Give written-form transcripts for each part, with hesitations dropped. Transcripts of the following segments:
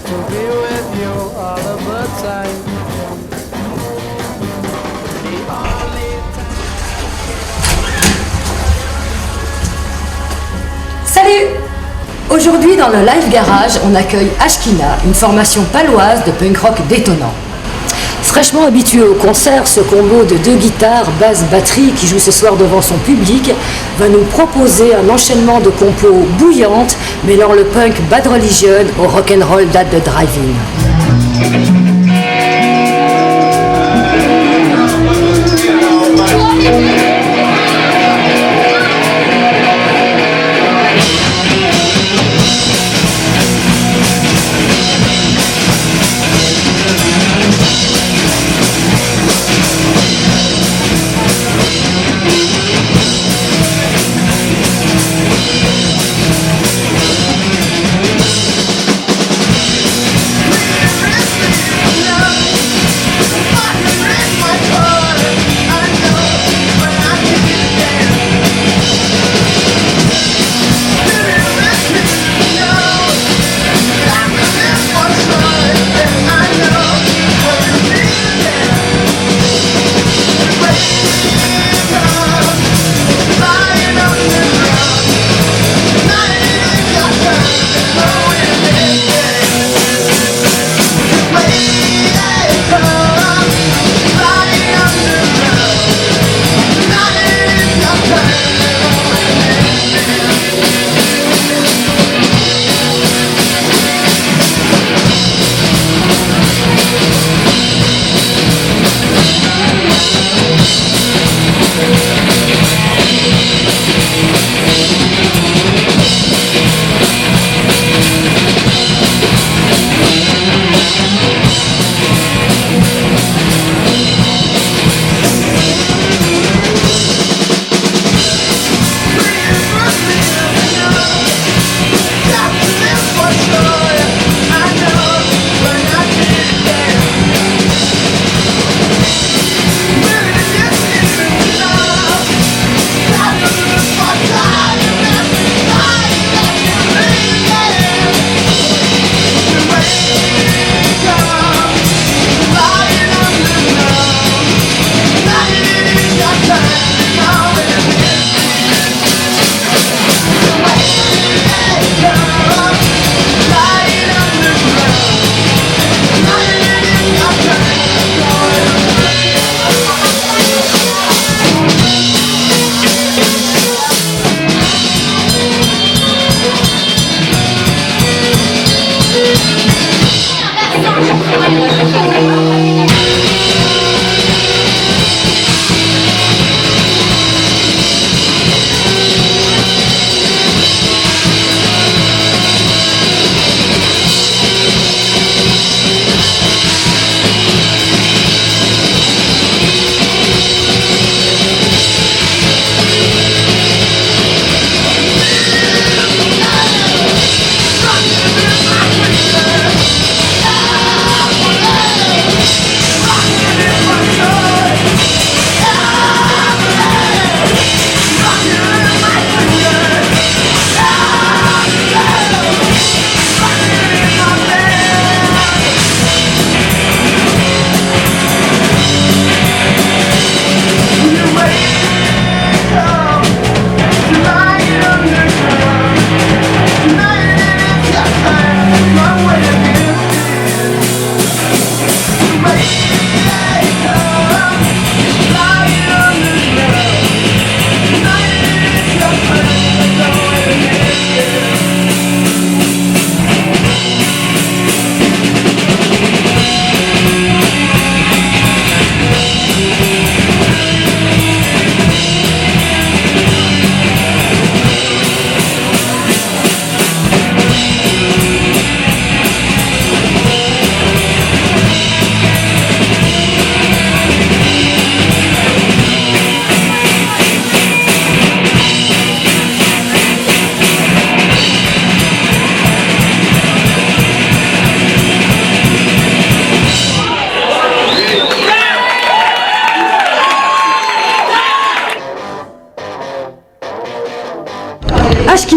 to be with you all of the time. The only Salut! Aujourd'hui dans le Live Garage, on accueille Ashkina, une formation paloise de punk rock détonnant. Fraîchement habitué au concert, ce combo de 2 guitares, basse, batterie qui joue ce soir devant son public va nous proposer un enchaînement de compos bouillantes mêlant le punk Bad Religion au rock'n'roll date de Drive-In.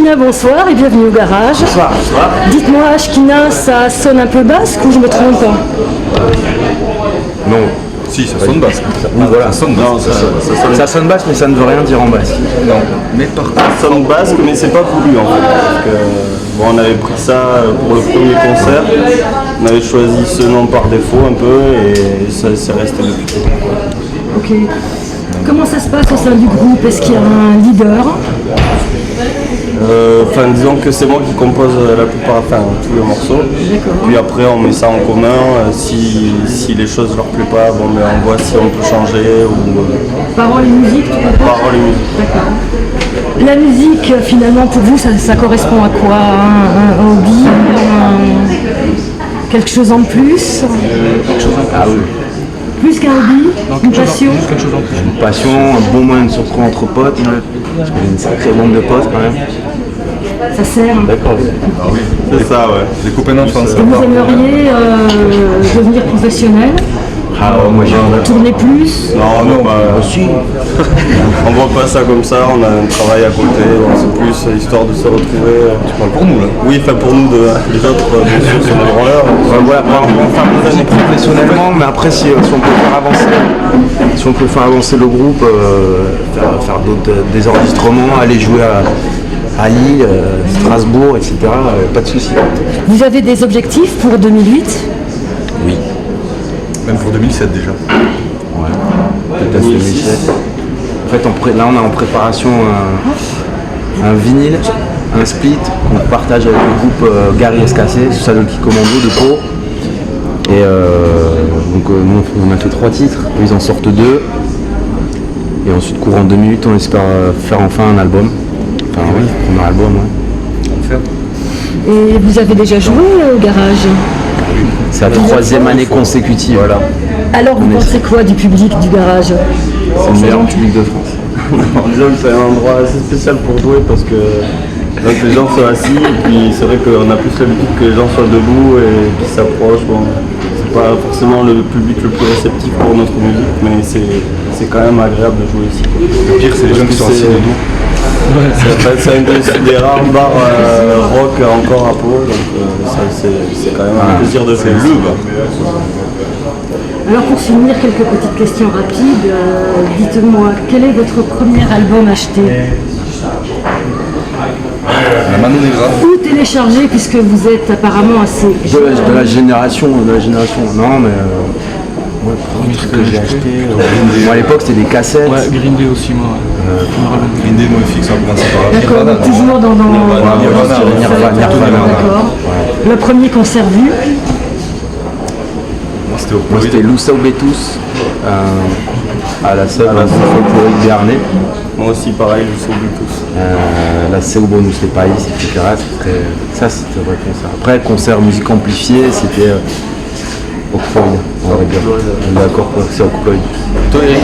Ashkina, bonsoir et bienvenue au garage. Bonsoir. Dites-moi, Ashkina, ça sonne un peu basque ou je me trompe? Non. Si, ça sonne basque. Oui, voilà. Ça sonne basque. Ça sonne basque, mais ça ne veut rien dire en basque. Non. Mais par contre, Ça sonne basque, mais c'est pas voulu en fait. Parce que, bon, on avait pris ça pour le premier concert. On avait choisi ce nom par défaut un peu et ça c'est resté depuis. Ok. Comment ça se passe au sein du groupe? Est-ce qu'il y a un leader? Enfin, disons que c'est moi qui compose la plupart, enfin tous les morceaux. Puis après, on met ça en commun. Si les choses leur plaisent pas, bon, ben, on voit si on peut changer ou Paroles et musique, tu peux pas? paroles et musique. D'accord. La musique, finalement, pour vous, ça correspond à quoi? Un hobby? Quelque chose en plus? Ah oui. Plus qu'un hobby? Une passion? Une passion, un bon moyen de se retrouver entre potes. Parce qu'il y a une sacrée bande de potes quand même. Ça sert. D'accord. C'est ça, ouais. les copains d'enfance. Et vous aimeriez devenir professionnel? Ah ouais, moi j'aimerais. Tourner plus? Non, bah, Aussi. on voit pas ça comme ça. On a un travail à côté. Donc c'est plus histoire de se retrouver. Tu parles pour nous là. Oui, enfin pour nous, les autres, bien sûr, sur le roller. Voilà, on va faire nos années professionnellement, mais après si on peut faire avancer le groupe, faire des enregistrements, aller jouer à Lille, Strasbourg, etc. Pas de souci. Vous avez des objectifs pour 2008? Oui. Même pour 2007 déjà. Peut-être 2007. En fait, là on a en préparation un vinyle, un split qu'on partage avec le groupe Gary Escassé, sous Salut qui commando de Pau. Et donc nous on a fait 3 titres, eux, ils en sortent 2. Et ensuite courant 2008 on espère faire enfin un album. Enfin oui, premier album, ouais. Et vous avez déjà joué au garage? C'est la 3e année consécutive. Voilà. Alors vous pensez quoi du public du garage? C'est le meilleur public de France. En disant que c'est un endroit assez spécial pour jouer parce que donc, les gens sont assis et puis c'est vrai qu'on a plus l'habitude que les gens soient debout et qu'ils s'approchent. Bon, c'est pas forcément le public le plus réceptif pour notre musique, mais c'est quand même agréable de jouer ici. Le pire, c'est les gens qui sont assis debout. C'est un des rares bars rock encore à Pau, donc ça, c'est quand même un plaisir de jouer. Alors pour finir, quelques petites questions rapides. Dites-moi, quel est votre premier album acheté? La Mano Negra. Ou téléchargé, puisque vous êtes apparemment assez jeune. De la génération. Non mais le premier truc que j'ai acheté. Moi à l'époque c'était des cassettes. Ouais, Green Day aussi, moi. Green Day, NoFX, on commence par D'accord, Nirvana, donc toujours dans Nirvana. D'accord. Le premier concert vu? Moi c'était au Moi c'était Lusa Betus à la salle folklorique Béarnais. Moi aussi pareil, je sauve tous. La Seubo Nous c'est pas ici, etc. Ça c'était un vrai concert. Après concert musique amplifiée c'était Ocfloyd, on va dire. On est d'accord, c'est Ocfloyd. Toi Eric?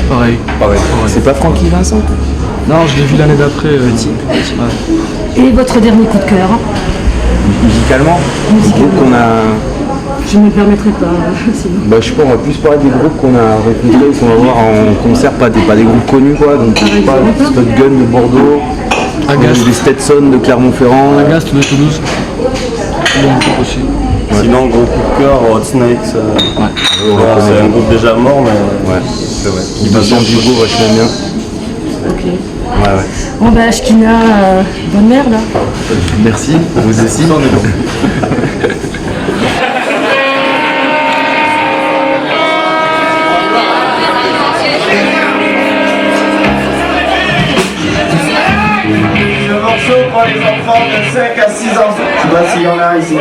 Pareil. Pareil. C'est pas Francky Vincent? Non, je l'ai vu l'année d'après. Et votre dernier coup de cœur? Musicalement, le groupe qu'on a. Je ne me permettrai pas, sinon. Bah, je sais pas, on va plus parler des groupes qu'on a rencontrés ou qu'on va voir en concert, pas des groupes connus quoi, donc je sais pas, Spotgun de Bordeaux, Agast. des Stetson de Clermont-Ferrand. Agast de Toulouse. Bon groupe aussi. Sinon, gros coup de cœur, Hot Snakes. Voilà, c'est un groupe déjà mort, mais Ouais, C'est vrai. il passe en Dugo vachement bien. Ok. Ouais, ouais. Bon bah Ashkina, bonne merde. Merci, vous aussi. Le morceau pour les enfants de 5 à 6 ans. Je sais pas s'il y en a ici.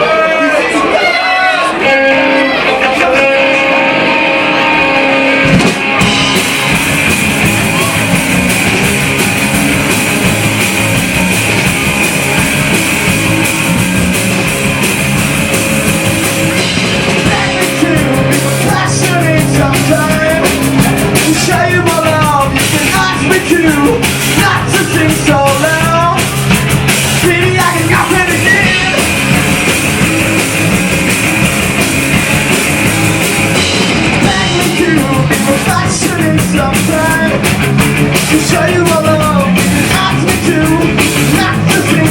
To show you all love, ask me to, not to sing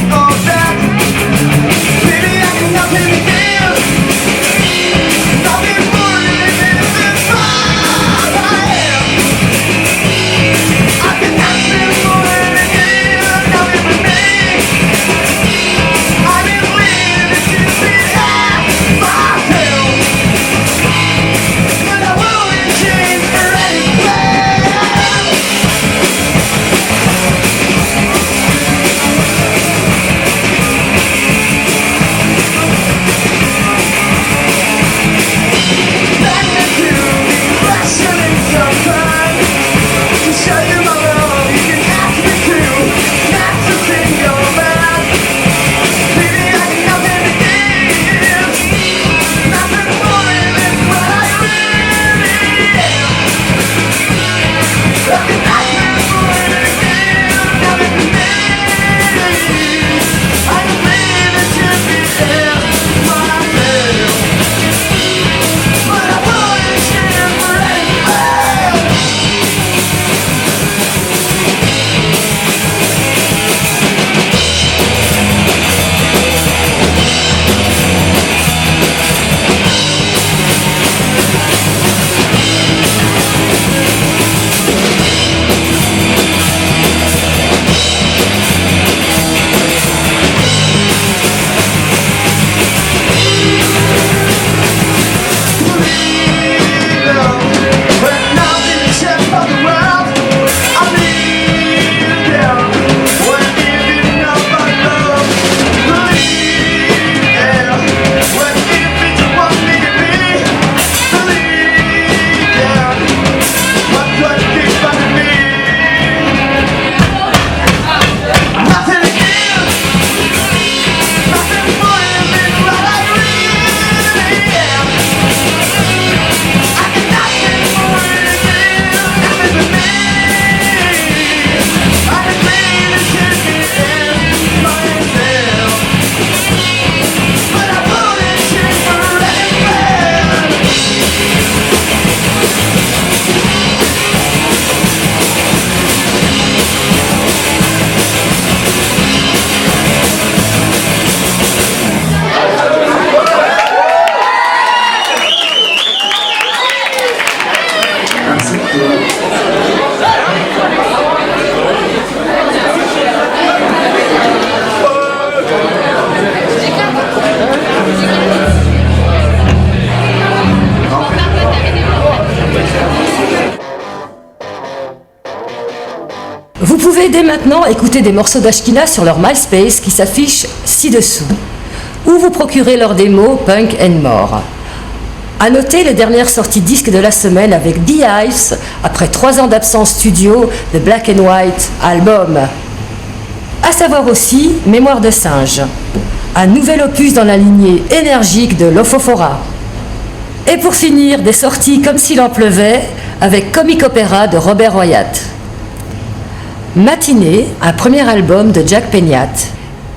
pouvez dès maintenant écouter des morceaux d'Ashkina sur leur MySpace qui s'affiche ci-dessous, ou vous procurer leur démo Punk and More. A noter les dernières sorties disques de la semaine avec The Ice, après 3 ans d'absence studio, The Black and White album. À savoir aussi Mémoire de singe, un nouvel opus dans la lignée énergique de l'Ofofora. Et pour finir, des sorties comme s'il en pleuvait, avec Comic Opera de Robert Wyatt. Matinée, un premier album de Jack Peñat.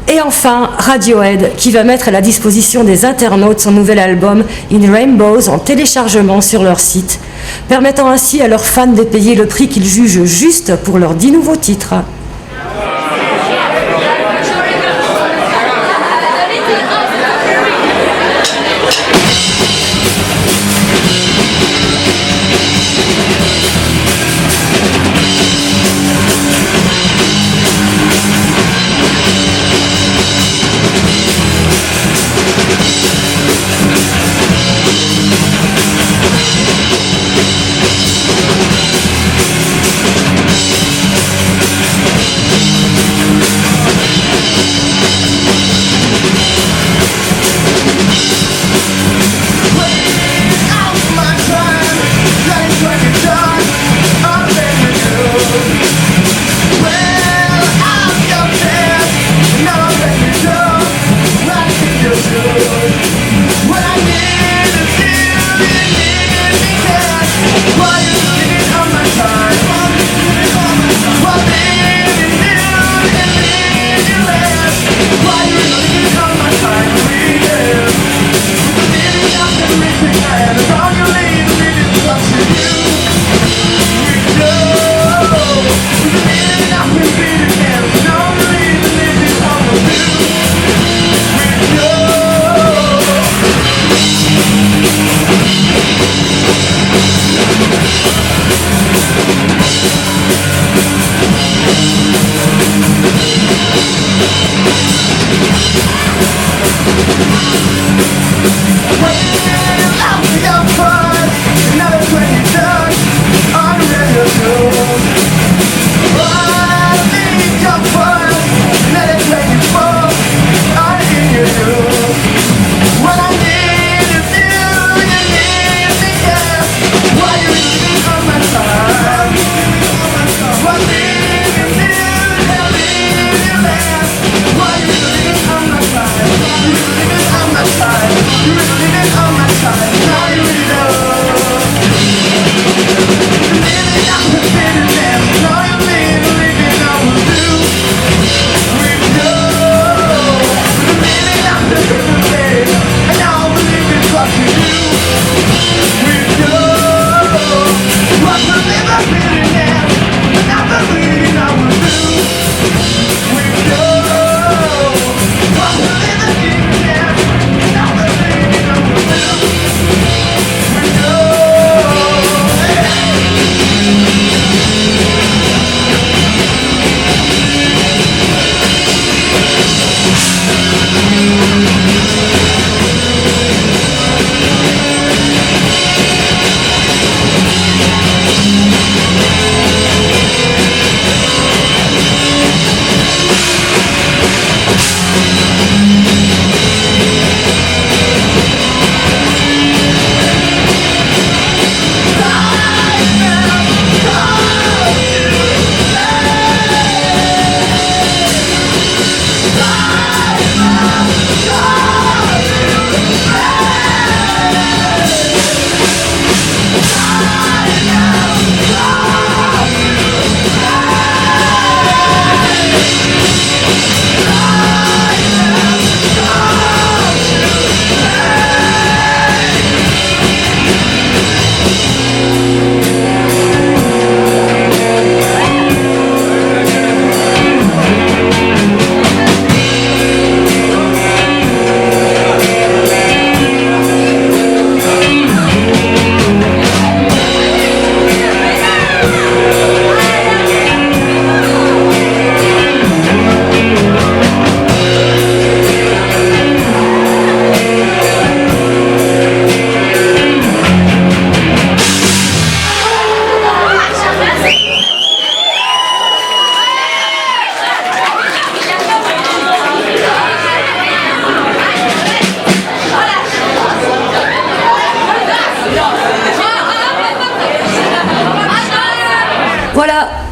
Et enfin, Radiohead, qui va mettre à la disposition des internautes son nouvel album In Rainbows en téléchargement sur leur site, permettant ainsi à leurs fans de payer le prix qu'ils jugent juste pour leurs 10 nouveaux titres.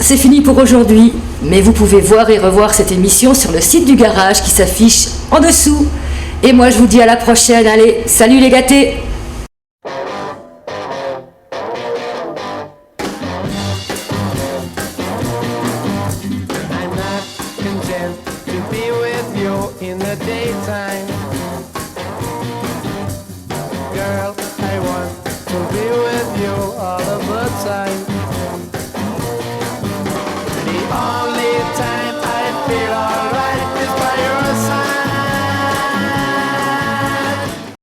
c'est fini pour aujourd'hui, mais vous pouvez voir et revoir cette émission sur le site du garage qui s'affiche en dessous. Et moi je vous dis à la prochaine, allez, salut les gâtés! I'm not content to be with you in the daytime. Girl, I want to be with